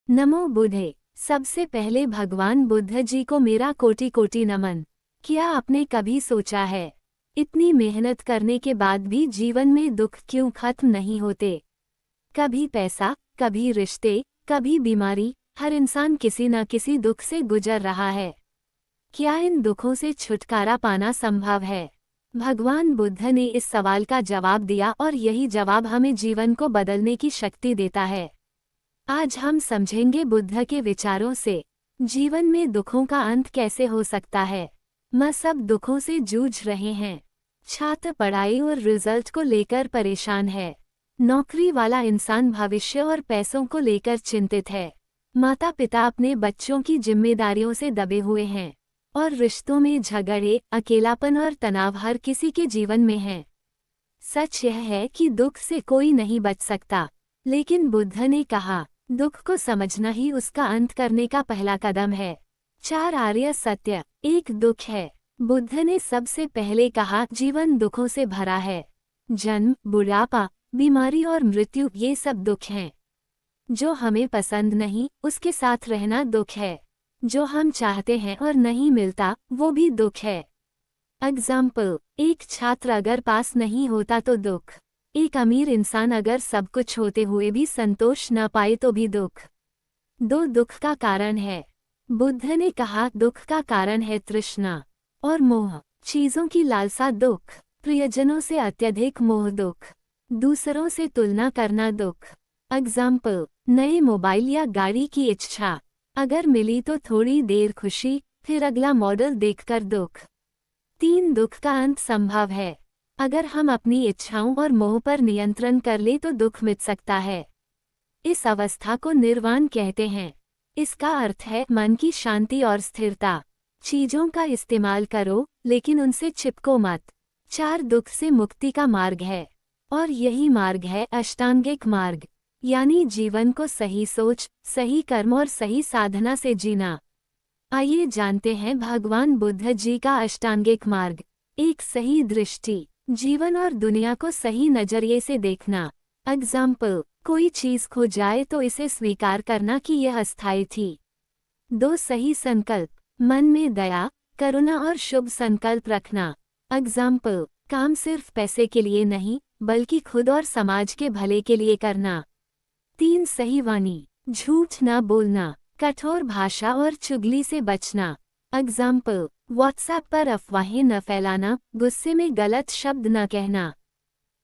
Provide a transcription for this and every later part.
नमो बुद्धे। सबसे पहले भगवान बुद्ध जी को मेरा कोटि कोटि नमन। क्या आपने कभी सोचा है, इतनी मेहनत करने के बाद भी जीवन में दुख क्यों खत्म नहीं होते? कभी पैसा, कभी रिश्ते, कभी बीमारी, हर इंसान किसी न किसी दुख से गुजर रहा है। क्या इन दुखों से छुटकारा पाना संभव है? भगवान बुद्ध ने इस सवाल का जवाब दिया और यही जवाब हमें जीवन को बदलने की शक्ति देता है। आज हम समझेंगे बुद्ध के विचारों से जीवन में दुखों का अंत कैसे हो सकता है। मैं सब दुखों से जूझ रहे हैं। छात्र पढ़ाई और रिजल्ट को लेकर परेशान है। नौकरी वाला इंसान भविष्य और पैसों को लेकर चिंतित है। माता पिता अपने बच्चों की जिम्मेदारियों से दबे हुए हैं और रिश्तों में झगड़े, अकेलापन और तनाव हर किसी के जीवन में है। सच यह है कि दुख से कोई नहीं बच सकता, लेकिन बुद्ध ने कहा, दुख को समझना ही उसका अंत करने का पहला कदम है। 4 आर्य सत्य। एक दुख है। बुद्ध ने सबसे पहले कहा, जीवन दुखों से भरा है। जन्म, बुढ़ापा, बीमारी और मृत्यु, ये सब दुख हैं। जो हमें पसंद नहीं, उसके साथ रहना दुख है। जो हम चाहते हैं और नहीं मिलता, वो भी दुख है। एग्जाम्पल, एक छात्र अगर पास नहीं होता तो दुख। एक अमीर इंसान अगर सब कुछ होते हुए भी संतोष न पाए तो भी दुख। 2 दुख का कारण है। बुद्ध ने कहा, दुख का कारण है तृष्णा और मोह। चीजों की लालसा दुख। प्रियजनों से अत्यधिक मोह दुख। दूसरों से तुलना करना दुख। एग्जाम्पल, नए मोबाइल या गाड़ी की इच्छा, अगर मिली तो थोड़ी देर खुशी, फिर अगला मॉडल देखकर दुख। 3 दुख का अंत संभव है। अगर हम अपनी इच्छाओं और मोह पर नियंत्रण कर ले तो दुख मिट सकता है। इस अवस्था को निर्वाण कहते हैं। इसका अर्थ है मन की शांति और स्थिरता। चीजों का इस्तेमाल करो, लेकिन उनसे चिपको मत। 4 दुख से मुक्ति का मार्ग है, और यही मार्ग है अष्टांगिक मार्ग, यानी जीवन को सही सोच, सही कर्म और सही साधना से जीना। आइए जानते हैं भगवान बुद्ध जी का अष्टांगिक मार्ग। एक सही दृष्टि, जीवन और दुनिया को सही नजरिए से देखना। एग्जाम्पल, कोई चीज खो जाए तो इसे स्वीकार करना कि यह अस्थायी थी। 2 सही संकल्प, मन में दया, करुणा और शुभ संकल्प रखना। एग्जाम्पल, काम सिर्फ पैसे के लिए नहीं, बल्कि खुद और समाज के भले के लिए करना। 3 सही वाणी, झूठ न बोलना, कठोर भाषा और चुगली से बचना। एग्जाम्पल, व्हाट्सएप पर अफवाहें न फैलाना, गुस्से में गलत शब्द न कहना।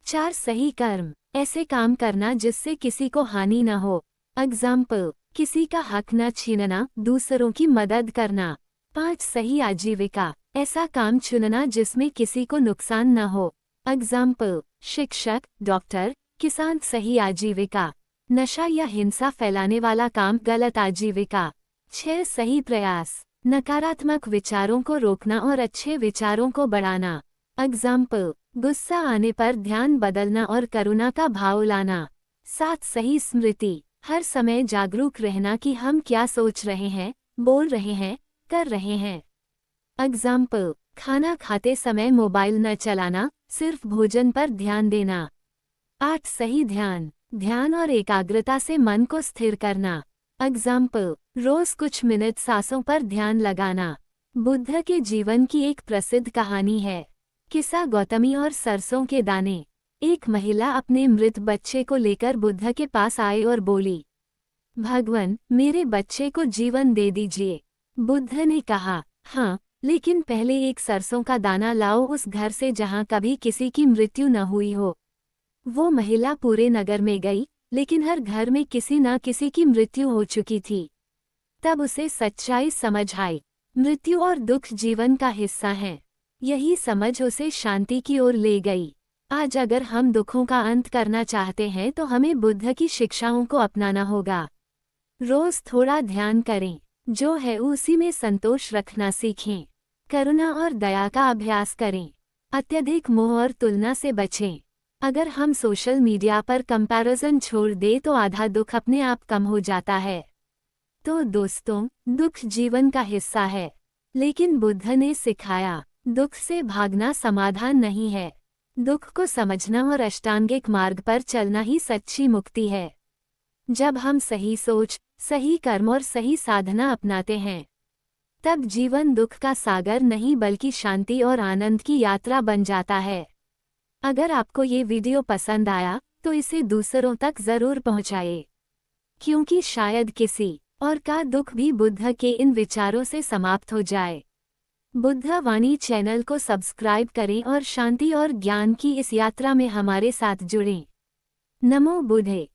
4 सही कर्म, ऐसे काम करना जिससे किसी को हानि न हो। एग्जाम्पल, किसी का हक न छीनना, दूसरों की मदद करना। 5 सही आजीविका, ऐसा काम चुनना जिसमें किसी को नुकसान न हो। एग्जाम्पल, शिक्षक, डॉक्टर, किसान। सही आजीविका, नशा या हिंसा फैलाने वाला काम गलत आजीविका। 6 सही प्रयास, नकारात्मक विचारों को रोकना और अच्छे विचारों को बढ़ाना। एग्जाम्पल, गुस्सा आने पर ध्यान बदलना और करुणा का भाव लाना। 7 सही स्मृति, हर समय जागरूक रहना कि हम क्या सोच रहे हैं, बोल रहे हैं, कर रहे हैं। एग्जाम्पल, खाना खाते समय मोबाइल न चलाना, सिर्फ भोजन पर ध्यान देना। 8 सही ध्यान, ध्यान और एकाग्रता से मन को स्थिर करना। एग्जाम्पल, रोज कुछ मिनट सांसों पर ध्यान लगाना। बुद्ध के जीवन की एक प्रसिद्ध कहानी है, किस्सा गौतमी और सरसों के दाने। एक महिला अपने मृत बच्चे को लेकर बुद्ध के पास आई और बोली, भगवान, मेरे बच्चे को जीवन दे दीजिए। बुद्ध ने कहा, हाँ, लेकिन पहले एक सरसों का दाना लाओ उस घर से जहाँ कभी किसी की मृत्यु न हुई हो। वो महिला पूरे नगर में गई, लेकिन हर घर में किसी न किसी की मृत्यु हो चुकी थी। तब उसे सच्चाई समझ आई, मृत्यु और दुख जीवन का हिस्सा हैं। यही समझ उसे शांति की ओर ले गई। आज अगर हम दुखों का अंत करना चाहते हैं तो हमें बुद्ध की शिक्षाओं को अपनाना होगा। रोज थोड़ा ध्यान करें, जो है उसी में संतोष रखना सीखें। करुणा और दया का अभ्यास करें। अत्यधिक मोह और तुलना से बचें। अगर हम सोशल मीडिया पर कंपैरिजन छोड़ दें तो आधा दुख अपने आप कम हो जाता है। तो दोस्तों, दुख जीवन का हिस्सा है, लेकिन बुद्ध ने सिखाया, दुख से भागना समाधान नहीं है। दुख को समझना और अष्टांगिक मार्ग पर चलना ही सच्ची मुक्ति है। जब हम सही सोच, सही कर्म और सही साधना अपनाते हैं, तब जीवन दुख का सागर नहीं बल्कि शांति और आनंद की यात्रा बन जाता है। अगर आपको ये वीडियो पसंद आया तो इसे दूसरों तक जरूर पहुंचाएं, क्योंकि शायद किसी और का दुख भी बुद्ध के इन विचारों से समाप्त हो जाए। बुद्ध वाणी चैनल को सब्सक्राइब करें और शांति और ज्ञान की इस यात्रा में हमारे साथ जुड़ें। नमो बुद्धे।